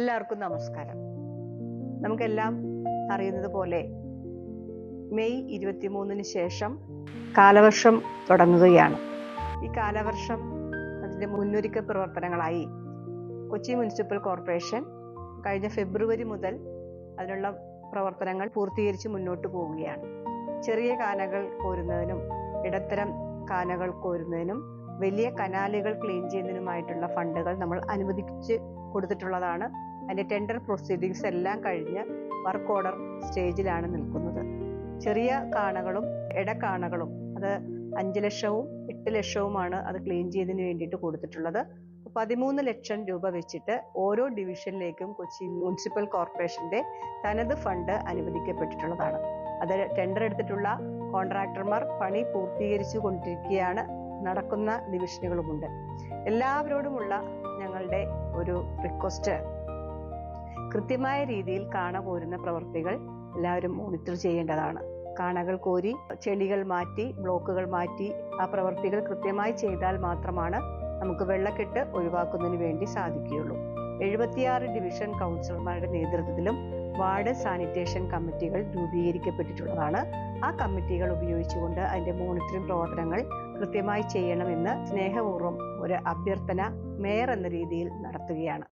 എല്ലാവർക്കും നമസ്കാരം. നമുക്കെല്ലാം അറിയുന്നത് പോലെ മെയ് 23 ശേഷം കാലവർഷം തുടങ്ങുകയാണ്. ഈ കാലവർഷം അതിൻ്റെ മുന്നൊരുക്ക പ്രവർത്തനങ്ങളായി കൊച്ചി മുനിസിപ്പൽ കോർപ്പറേഷൻ കഴിഞ്ഞ ഫെബ്രുവരി മുതൽ അതിനുള്ള പ്രവർത്തനങ്ങൾ പൂർത്തീകരിച്ച് മുന്നോട്ട് പോവുകയാണ്. ചെറിയ കാനകൾ കോരുന്നതിനും ഇടത്തരം കാനകൾ കോരുന്നതിനും വലിയ കനാലുകൾ ക്ലീൻ ചെയ്യുന്നതിനുമായിട്ടുള്ള ഫണ്ടുകൾ നമ്മൾ അനുവദിച്ച് കൊടുത്തിട്ടുള്ളതാണ്. അതിൻ്റെ ടെൻഡർ പ്രൊസീഡിങ്സ് എല്ലാം കഴിഞ്ഞ് വർക്ക് ഓർഡർ സ്റ്റേജിലാണ് നിൽക്കുന്നത്. ചെറിയ കാണകളും ഇടക്കാണകളും അത് 5 ലക്ഷവും 8 ലക്ഷവുമാണ് അത് ക്ലീൻ ചെയ്തതിന് വേണ്ടിയിട്ട് കൊടുത്തിട്ടുള്ളത്. 13 ലക്ഷം രൂപ വെച്ചിട്ട് ഓരോ ഡിവിഷനിലേക്കും കൊച്ചി മുനിസിപ്പൽ കോർപ്പറേഷന്റെ തനത് ഫണ്ട് അനുവദിക്കപ്പെട്ടിട്ടുള്ളതാണ്. അത് ടെൻഡർ എടുത്തിട്ടുള്ള കോൺട്രാക്ടർമാർ പണി പൂർത്തീകരിച്ചു കൊണ്ടിരിക്കുകയാണ്. നടക്കുന്ന ഡിവിഷനുകളുമുണ്ട്. എല്ലാവരോടുമുള്ള ഞങ്ങളുടെ ഒരു റിക്വസ്റ്റ്, കൃത്യമായ രീതിയിൽ കാണ കോരുന്ന പ്രവൃത്തികൾ എല്ലാവരും മോണിറ്റർ ചെയ്യേണ്ടതാണ്. കാണകൾ കോരി ചെളികൾ മാറ്റി ബ്ലോക്കുകൾ മാറ്റി ആ പ്രവൃത്തികൾ കൃത്യമായി ചെയ്താൽ മാത്രമാണ് നമുക്ക് വെള്ളക്കെട്ട് ഒഴിവാക്കുന്നതിന് വേണ്ടി സാധിക്കുകയുള്ളൂ. 76 ഡിവിഷൻ കൗൺസിലർമാരുടെ നേതൃത്വത്തിലും വാർഡ് സാനിറ്റേഷൻ കമ്മിറ്റികൾ രൂപീകരിക്കപ്പെട്ടിട്ടുള്ളതാണ്. ആ കമ്മിറ്റികൾ ഉപയോഗിച്ചുകൊണ്ട് അതിൻ്റെ മോണിറ്ററിംഗ് പ്രവർത്തനങ്ങൾ കൃത്യമായി ചെയ്യണമെന്ന് സ്നേഹപൂർവ്വം ഒരു അഭ്യർത്ഥന മേയർ എന്ന രീതിയിൽ നടത്തുകയാണ്.